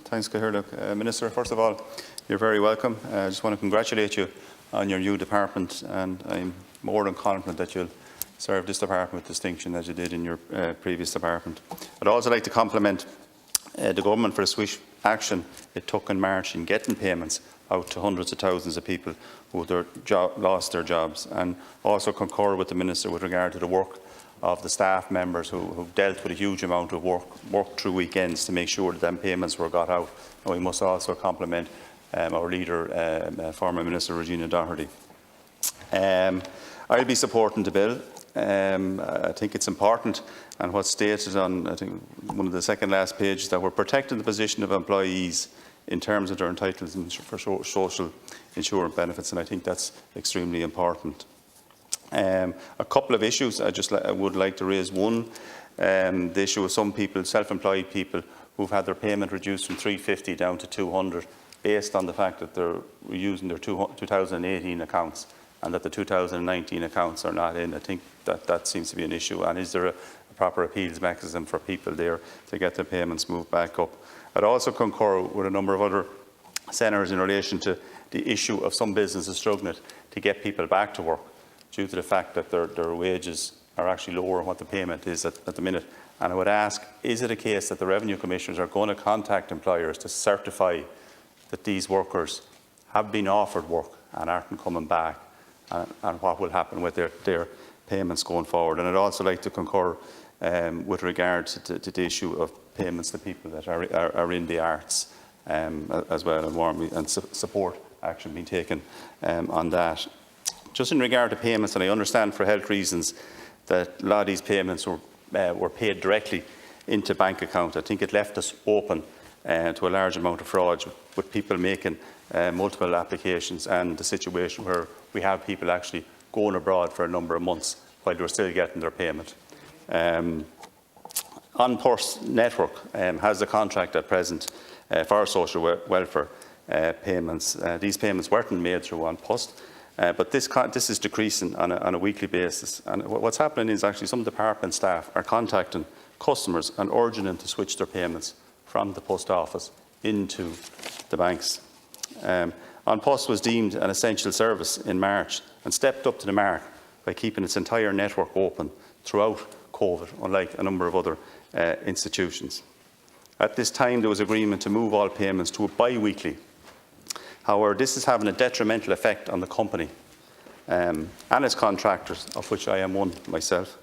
Thanks, Cathaoirleach. Minister, first of all, you're very welcome. I just want to congratulate you on your new department, and I'm more than confident that you'll serve this department with distinction as you did in your previous department. I'd also like to compliment the government for the swift action it took in March in getting payments out to hundreds of thousands of people who lost their jobs, and also concur with the Minister with regard to the work of the staff members who dealt with a huge amount of work through weekends to make sure that them payments were got out. And we must also compliment our leader, former Minister Regina Doherty. I'll be supporting the bill. I think it's important, and what's stated on one of the second last pages, that we're protecting the position of employees in terms of their entitlements for social insurance benefits, and I think that's extremely important. A couple of issues I would like to raise. One, the issue of some people, self-employed people, who've had their payment reduced from $350 down to $200, based on the fact that they're using their 2018 accounts and that the 2019 accounts are not in. I think that seems to be an issue. And is there a proper appeals mechanism for people there to get their payments moved back up? I'd also concur with a number of other senators in relation to the issue of some businesses struggling to get people back to work due to the fact that their wages are actually lower than what the payment is at the minute. And I would ask, is it a case that the Revenue Commissioners are going to contact employers to certify that these workers have been offered work and aren't coming back, and what will happen with their payments going forward? And I'd also like to concur with regard to the issue of payments to people that are in the arts as well, and warmly and support action being taken on that. Just in regard to payments, and I understand for health reasons that a lot of these payments were paid directly into bank account. I think it left us open to a large amount of fraud, with people making multiple applications, and the situation where we have people actually going abroad for a number of months while they're still getting their payment. An Post Network has a contract at present for social welfare payments. These payments weren't made through An Post, but this is decreasing on a weekly basis. And what's happening is actually some department staff are contacting customers and urging them to switch their payments from the post office into the banks. An Post was deemed an essential service in March and stepped up to the mark by keeping its entire network open throughout COVID, unlike a number of other institutions. At this time, there was agreement to move all payments to a bi-weekly. However, this is having a detrimental effect on the company and its contractors, of which I am one myself,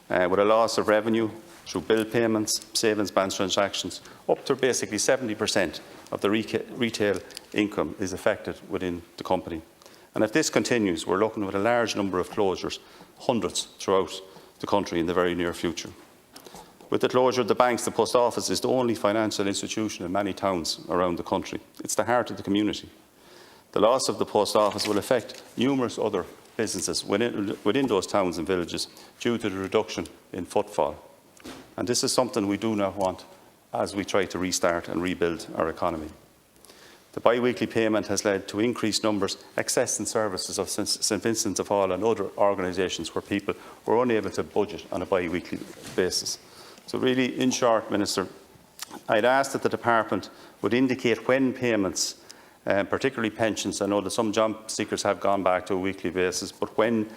with a loss of revenue through bill payments, savings bank transactions. Up to basically 70% of the retail income is affected within the company. And if this continues, we're looking at a large number of closures, hundreds throughout the country in the very near future. With the closure of the banks, the post office is the only financial institution in many towns around the country. It's the heart of the community. The loss of the post office will affect numerous other businesses within those towns and villages due to the reduction in footfall. And this is something we do not want as we try to restart and rebuild our economy. The bi-weekly payment has led to increased numbers accessing services of St Vincent de Paul and other organisations where people were unable to budget on a bi-weekly basis. So really, in short, Minister, I'd ask that the Department would indicate when payments, particularly pensions, I know that some job seekers have gone back to a weekly basis, but when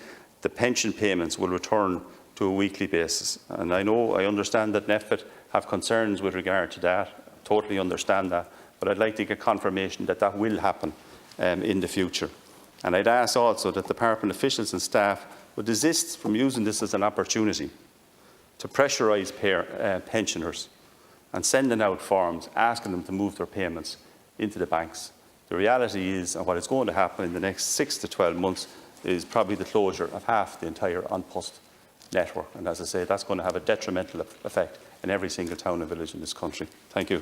the pension payments will return to a weekly basis. And I understand that NEFIT have concerns with regard to that, totally understand that, but I'd like to get confirmation that that will happen in the future. And I'd ask also that department officials and staff would desist from using this as an opportunity to pressurise pensioners and sending out forms asking them to move their payments into the banks. The reality is, and what is going to happen in the next 6 to 12 months, is probably the closure of half the entire An Post network. And as I say, that's going to have a detrimental effect in every single town and village in this country. Thank you.